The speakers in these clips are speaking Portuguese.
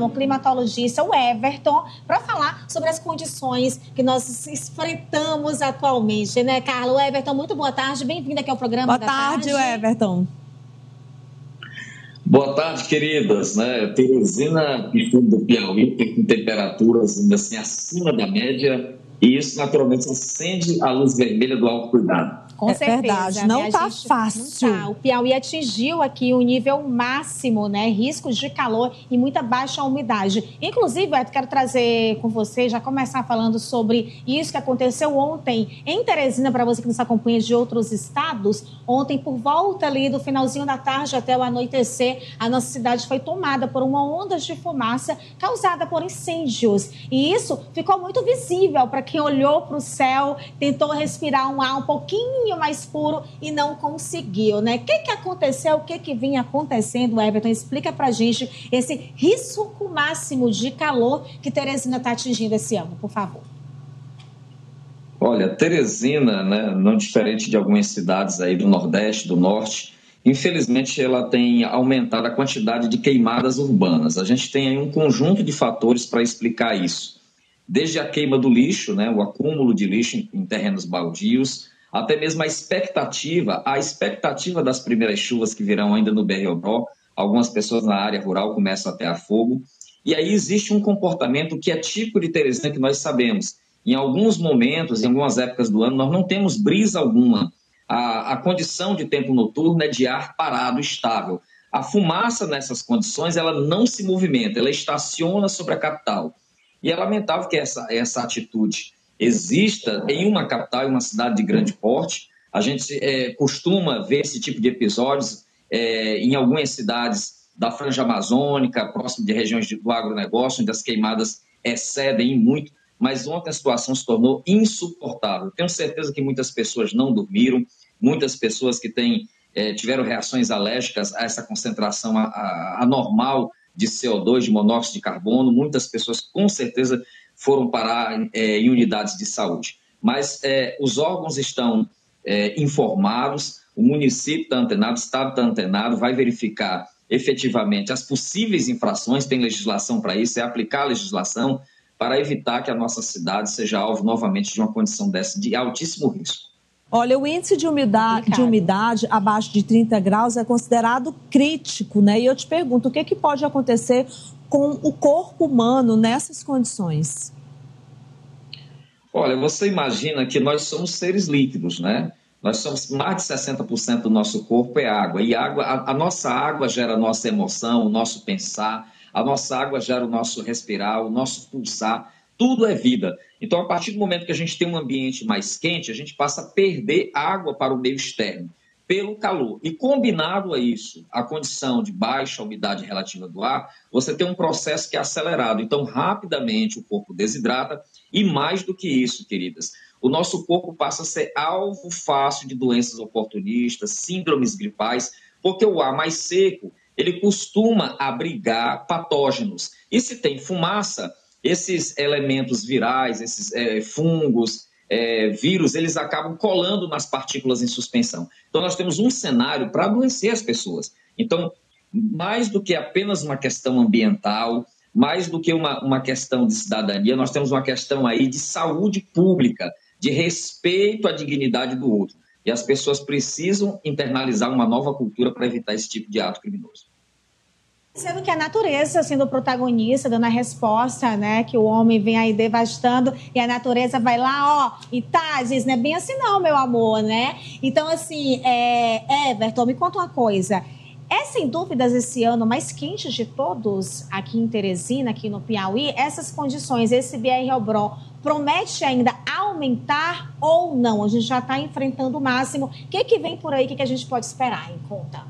o climatologista, o Everton, para falar sobre as condições que nós enfrentamos atualmente, né, Carla? O Everton, muito boa tarde, bem-vindo aqui ao programa da tarde. Boa tarde, Everton. Boa tarde, queridas. Teresina, estado do Piauí, tem temperaturas ainda assim acima da média, e isso naturalmente acende a luz vermelha do autocuidado. Com certeza. Verdade, não está fácil. Não tá. O Piauí atingiu aqui o nível máximo, né? Riscos de calor e muita baixa umidade. Inclusive, eu quero trazer com você, já começar falando sobre isso que aconteceu ontem em Teresina, para você que nos acompanha de outros estados. Ontem, por volta ali do finalzinho da tarde até o anoitecer, a nossa cidade foi tomada por uma onda de fumaça causada por incêndios. E isso ficou muito visível para quem olhou para o céu, tentou respirar um ar um pouquinho mais puro e não conseguiu, né? O que aconteceu? O que vinha acontecendo, Everton? Explica pra gente esse risco máximo de calor que Teresina está atingindo esse ano, por favor. Olha, Teresina, né, não diferente de algumas cidades aí do Nordeste, do Norte, infelizmente ela tem aumentado a quantidade de queimadas urbanas. A gente tem aí um conjunto de fatores para explicar isso. Desde a queima do lixo, né, o acúmulo de lixo em terrenos baldios, até mesmo a expectativa das primeiras chuvas que virão ainda no BR-Obró. Algumas pessoas na área rural começam a atear fogo. E aí existe um comportamento que é típico de Teresina, que nós sabemos. Em alguns momentos, em algumas épocas do ano, nós não temos brisa alguma. A condição de tempo noturno é de ar parado, estável. A fumaça nessas condições, ela não se movimenta, ela estaciona sobre a capital. E é lamentável que essa atitude exista em uma capital, em uma cidade de grande porte. A gente costuma ver esse tipo de episódios em algumas cidades da franja amazônica, próximo de regiões do agronegócio, onde as queimadas excedem muito, mas ontem a situação se tornou insuportável. Tenho certeza que muitas pessoas não dormiram, muitas pessoas que tiveram reações alérgicas a essa concentração anormal de CO2, de monóxido de carbono, muitas pessoas com certeza foram parar em unidades de saúde. Mas os órgãos estão informados, o município está antenado, o Estado está antenado, vai verificar efetivamente as possíveis infrações, tem legislação para isso, é aplicar a legislação para evitar que a nossa cidade seja alvo novamente de uma condição dessa de altíssimo risco. Olha, o índice de umidade abaixo de 30 graus é considerado crítico, né? E eu te pergunto, o que pode acontecer com o corpo humano nessas condições? Olha, você imagina que nós somos seres líquidos, né? Nós somos mais de 60% do nosso corpo é água. E a nossa água gera a nossa emoção, o nosso pensar, a nossa água gera o nosso respirar, o nosso pulsar. Tudo é vida. Então, a partir do momento que a gente tem um ambiente mais quente, a gente passa a perder água para o meio externo, pelo calor. E combinado a isso, a condição de baixa umidade relativa do ar, você tem um processo que é acelerado. Então, rapidamente, o corpo desidrata. E mais do que isso, queridas, o nosso corpo passa a ser alvo fácil de doenças oportunistas, síndromes gripais, porque o ar mais seco, ele costuma abrigar patógenos. E se tem fumaça, esses elementos virais, esses fungos, vírus, eles acabam colando nas partículas em suspensão. Então, nós temos um cenário para adoecer as pessoas. Então, mais do que apenas uma questão ambiental, mais do que uma questão de cidadania, nós temos uma questão aí de saúde pública, de respeito à dignidade do outro. E as pessoas precisam internalizar uma nova cultura para evitar esse tipo de ato criminoso. Sendo que a natureza sendo protagonista, dando a resposta, né, que o homem vem aí devastando e a natureza vai lá, ó, e tá, diz, não é bem assim não, meu amor, né? Então, assim, Everton, me conta uma coisa. É, sem dúvidas, esse ano mais quente de todos aqui em Teresina, aqui no Piauí, essas condições, esse BR-Obró, promete ainda aumentar ou não? A gente já está enfrentando o máximo. O que vem por aí? O que a gente pode esperar, em conta?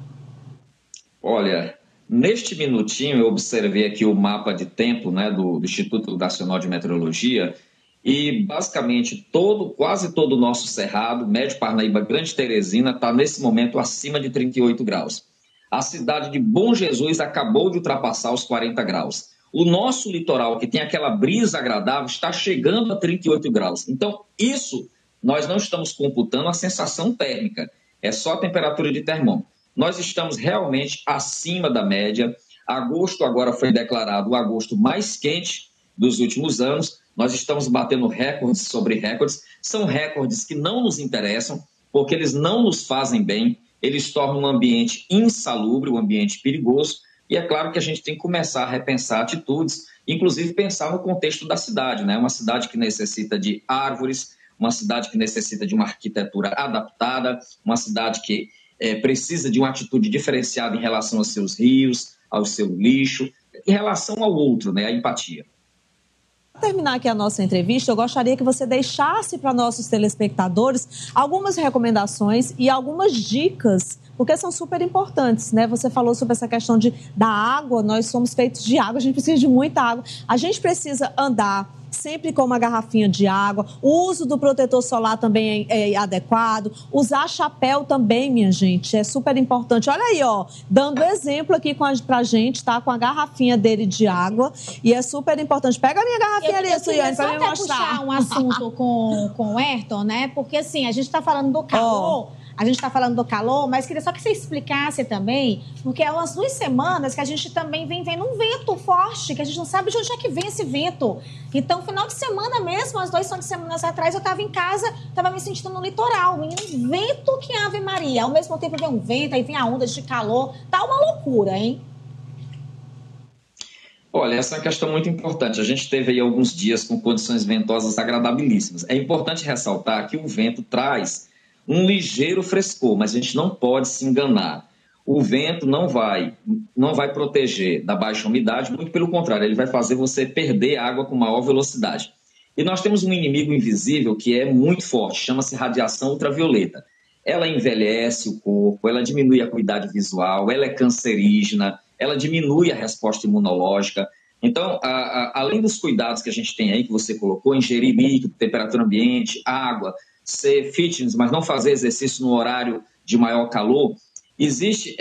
Olha, neste minutinho eu observei aqui o mapa de tempo, né, do Instituto Nacional de Meteorologia e basicamente quase todo o nosso cerrado, Médio Parnaíba, Grande Teresina, está nesse momento acima de 38 graus. A cidade de Bom Jesus acabou de ultrapassar os 40 graus. O nosso litoral, que tem aquela brisa agradável, está chegando a 38 graus. Então, isso nós não estamos computando a sensação térmica, é só a temperatura de termômetro. Nós estamos realmente acima da média. Agosto agora foi declarado o agosto mais quente dos últimos anos. Nós estamos batendo recordes sobre recordes. São recordes que não nos interessam, porque eles não nos fazem bem, eles tornam um ambiente insalubre, um ambiente perigoso. E é claro que a gente tem que começar a repensar atitudes, inclusive pensar no contexto da cidade, né? Uma cidade que necessita de árvores, uma cidade que necessita de uma arquitetura adaptada, uma cidade que precisa de uma atitude diferenciada em relação aos seus rios, ao seu lixo, em relação ao outro, né? A empatia. Para terminar aqui a nossa entrevista, eu gostaria que você deixasse para nossos telespectadores algumas recomendações e algumas dicas, porque são super importantes, né? Você falou sobre essa questão da água, nós somos feitos de água, a gente precisa de muita água, a gente precisa andar sempre com uma garrafinha de água, o uso do protetor solar também é adequado, usar chapéu também, minha gente, é super importante. Olha aí, ó, dando exemplo aqui pra gente, tá? Com a garrafinha dele de água, e é super importante. Pega a minha garrafinha ali, Suiane, pra me mostrar. Eu queria puxar um assunto com o Ayrton, né? Porque assim, a gente tá falando do calor... A gente está falando do calor, mas queria só que você explicasse também, porque há umas 2 semanas que a gente também vem vendo um vento forte, que a gente não sabe de onde é que vem esse vento. Então, final de semana mesmo, as 2 semanas atrás, eu estava em casa, estava me sentindo no litoral, um vento que Ave Maria. Ao mesmo tempo vem um vento, aí vem a onda de calor. Tá uma loucura, hein? Olha, essa é uma questão muito importante. A gente teve aí alguns dias com condições ventosas agradabilíssimas. É importante ressaltar que o vento traz um ligeiro frescor, mas a gente não pode se enganar. O vento não vai proteger da baixa umidade, muito pelo contrário, ele vai fazer você perder água com maior velocidade. E nós temos um inimigo invisível que é muito forte, chama-se radiação ultravioleta. Ela envelhece o corpo, ela diminui a acuidade visual, ela é cancerígena, ela diminui a resposta imunológica. Então, além dos cuidados que a gente tem aí, que você colocou, ingerir líquido, temperatura ambiente, água, ser fitness, mas não fazer exercício no horário de maior calor, existe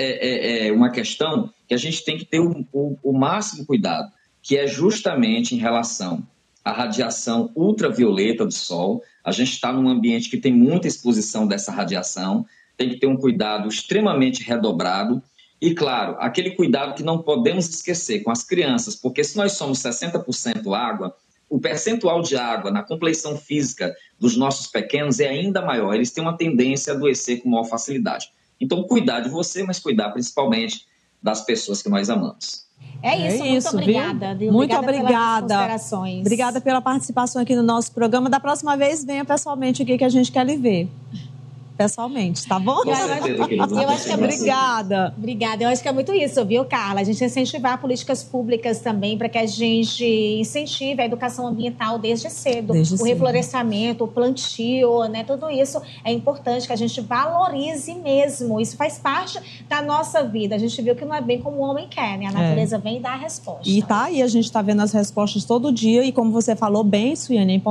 uma questão que a gente tem que ter o máximo cuidado, que é justamente em relação à radiação ultravioleta do sol. A gente está num ambiente que tem muita exposição dessa radiação, tem que ter um cuidado extremamente redobrado e, claro, aquele cuidado que não podemos esquecer com as crianças, porque se nós somos 60% água, o percentual de água na compleição física dos nossos pequenos é ainda maior. Eles têm uma tendência a adoecer com maior facilidade. Então, cuidar de você, mas cuidar principalmente das pessoas que nós amamos. É isso, muito obrigada. Muito obrigada. Pelas considerações. Obrigada pela participação aqui no nosso programa. Da próxima vez, venha pessoalmente aqui que a gente quer lhe ver. Pessoalmente, tá bom? Com certeza, querido. Eu acho que é muito... Obrigada. Obrigada. Eu acho que é muito isso, viu, Carla? A gente incentivar políticas públicas também para que a gente incentive a educação ambiental desde cedo. O reflorestamento, o plantio, né? Tudo isso é importante que a gente valorize mesmo. Isso faz parte da nossa vida. A gente viu que não é bem como o homem quer, né? A natureza vem e dá a resposta. E tá aí, a gente tá vendo as respostas todo dia e como você falou bem, Suiane, é importante